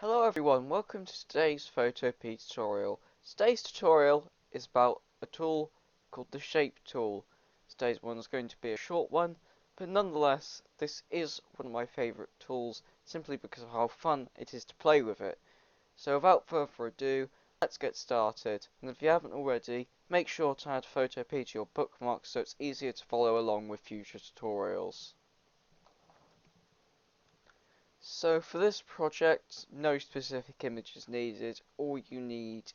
Hello everyone, welcome to today's Photopea tutorial. Today's tutorial is about a tool called the Shape tool. Today's one is going to be a short one, but nonetheless, this is one of my favourite tools simply because of how fun it is to play with it. So without further ado, let's get started. And if you haven't already, make sure to add Photopea to your bookmarks so it's easier to follow along with future tutorials. So for this project, no specific image is needed. All you need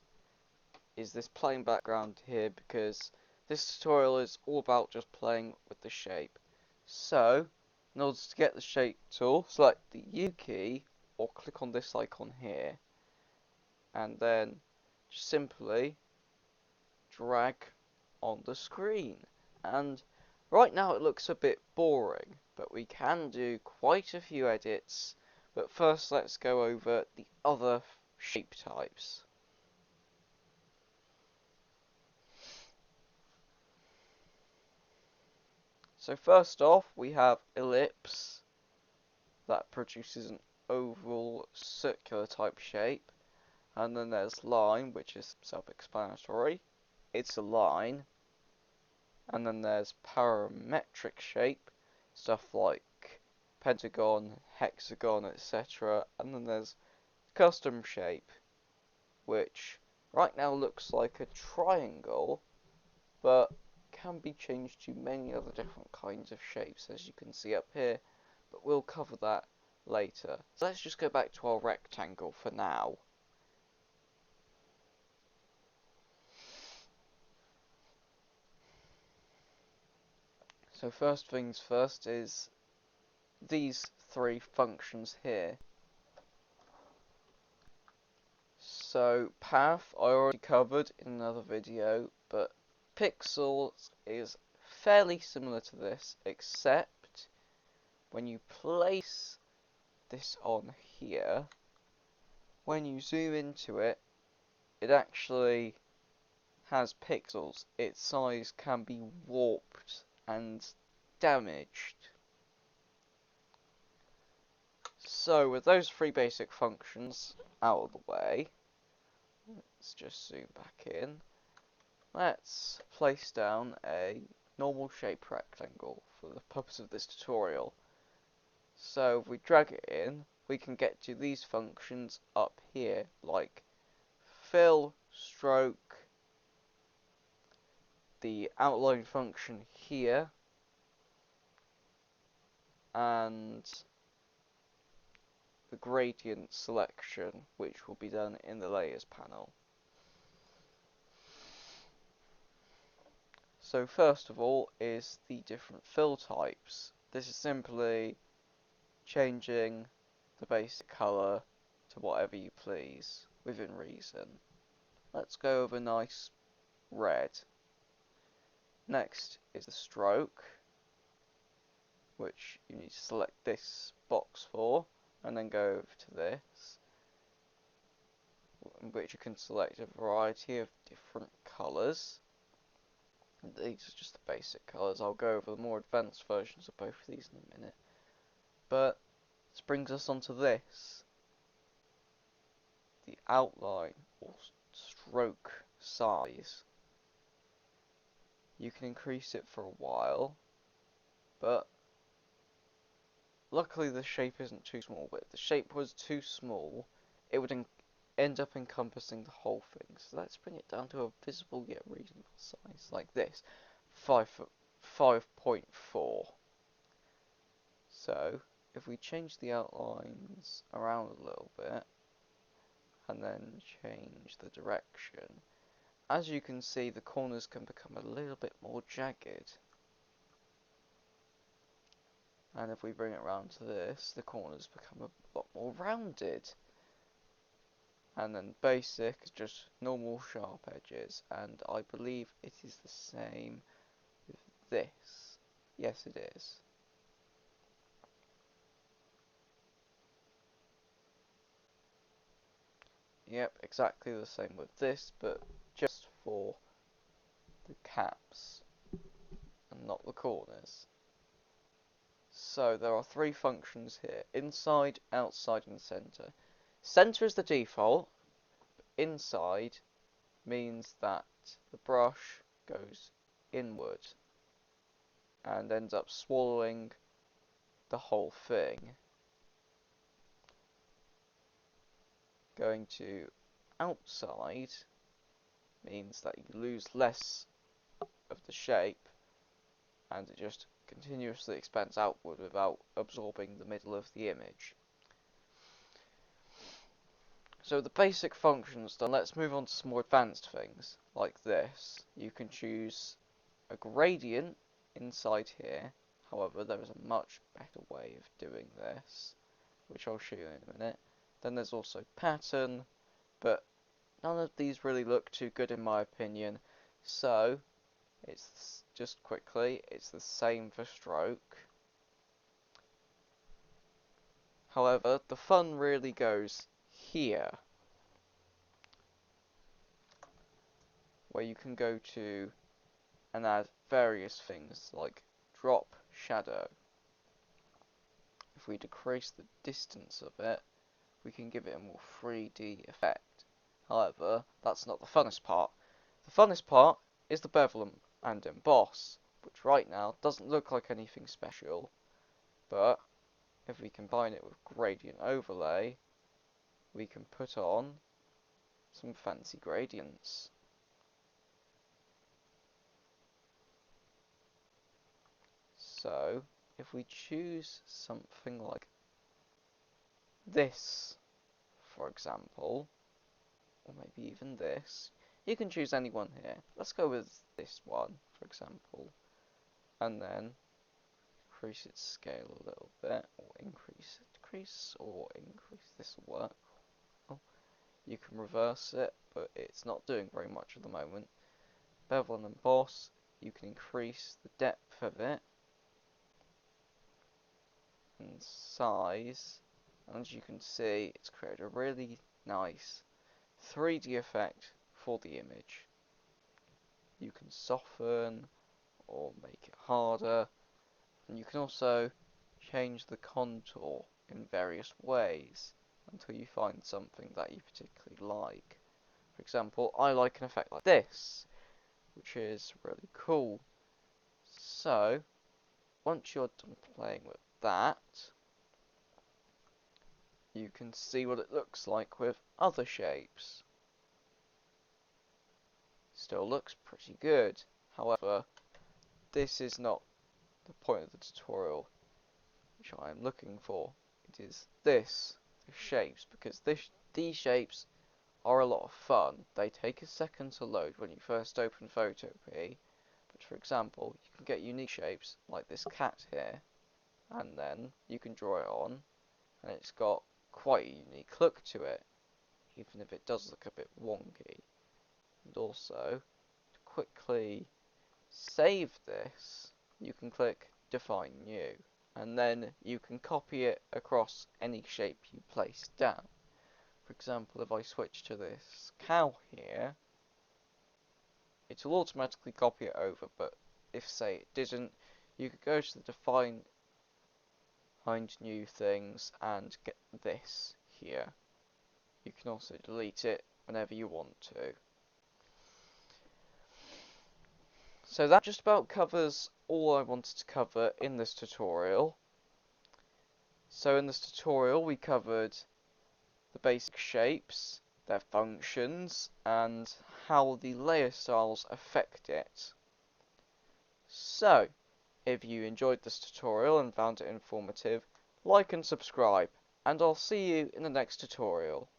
is this plain background here because this tutorial is all about just playing with the shape. So, in order to get the shape tool, select the U key or click on this icon here and then just simply drag on the screen. And right now it looks a bit boring, but we can do quite a few edits. But first let's go over the other shape types. So first off we have ellipse that produces an oval circular type shape, and then there's line, which is self-explanatory, it's a line, and then there's parametric shape, stuff like pentagon, hexagon, etc. And then there's custom shape, which right now looks like a triangle, but can be changed to many other different kinds of shapes, as you can see up here, but we'll cover that later. So let's just go back to our rectangle for now. So first things first is these three functions here. So path I already covered in another video, but pixels is fairly similar to this, except when you place this on here, when you zoom into it, it actually has pixels. Its size can be warped and damaged. So with those three basic functions out of the way, let's just zoom back in. Let's place down a normal shape rectangle for the purpose of this tutorial. So if we drag it in, we can get to these functions up here, like fill, stroke, the outline function here, and the gradient selection, which will be done in the layers panel. So first of all is the different fill types. This is simply changing the basic colour to whatever you please, within reason. Let's go with a nice red. Next is the stroke, which you need to select this box for, and then go over to this, in which you can select a variety of different colours. These are just the basic colours. I'll go over the more advanced versions of both of these in a minute. But this brings us onto this, the outline or stroke size. You can increase it for a while, but luckily the shape isn't too small. But if the shape was too small, it would end up encompassing the whole thing. So let's bring it down to a visible yet reasonable size, like this, 5.4. So if we change the outlines around a little bit, and then change the direction, as you can see, the corners can become a little bit more jagged. And if we bring it around to this, the corners become a lot more rounded. And then basic is just normal sharp edges, and I believe it is the same with this. Yes, it is. Yep, exactly the same with this, but just for the caps and not the corners. So there are three functions here: inside, outside, and center. Center is the default. Inside means that the brush goes inward and ends up swallowing the whole thing. Going to outside means that you lose less of the shape and it just continuously expands outward without absorbing the middle of the image. So the basic functions done, let's move on to some more advanced things, like this. You can choose a gradient inside here, however there is a much better way of doing this, which I'll show you in a minute. Then there's also pattern, but none of these really look too good in my opinion, so it's just quickly, it's the same for stroke. However, the fun really goes here, where you can go to and add various things like drop shadow. If we decrease the distance of it, we can give it a more 3D effect. However, that's not the funnest part. The funnest part is the bevel and emboss, which right now doesn't look like anything special, but if we combine it with gradient overlay, we can put on some fancy gradients. So, if we choose something like this, for example, or maybe even this, you can choose any one here. Let's go with this one, for example, and then increase its scale a little bit, or increase, decrease, or increase. This will work. Oh, you can reverse it, but it's not doing very much at the moment. Bevel and emboss, you can increase the depth of it and size, and as you can see, it's created a really nice 3D effect for the image. You can soften or make it harder, and you can also change the contour in various ways until you find something that you particularly like. For example, I like an effect like this, which is really cool. So, once you're done playing with that, you can see what it looks like with other shapes. Still looks pretty good. However, this is not the point of the tutorial which I am looking for. It is this, the shapes, because these shapes are a lot of fun. They take a second to load when you first open Photopea, but for example, you can get unique shapes like this cat here, and then you can draw it on, and it's got quite a unique look to it, even if it does look a bit wonky. And also, to quickly save this, you can click Define New, and then you can copy it across any shape you place down. For example, if I switch to this cow here, it will automatically copy it over, but if, say, it didn't, you could go to the Define Find New Things and get this here. You can also delete it whenever you want to. So that just about covers all I wanted to cover in this tutorial. So in this tutorial we covered the basic shapes, their functions, and how the layer styles affect it. So, if you enjoyed this tutorial and found it informative, like and subscribe, and I'll see you in the next tutorial.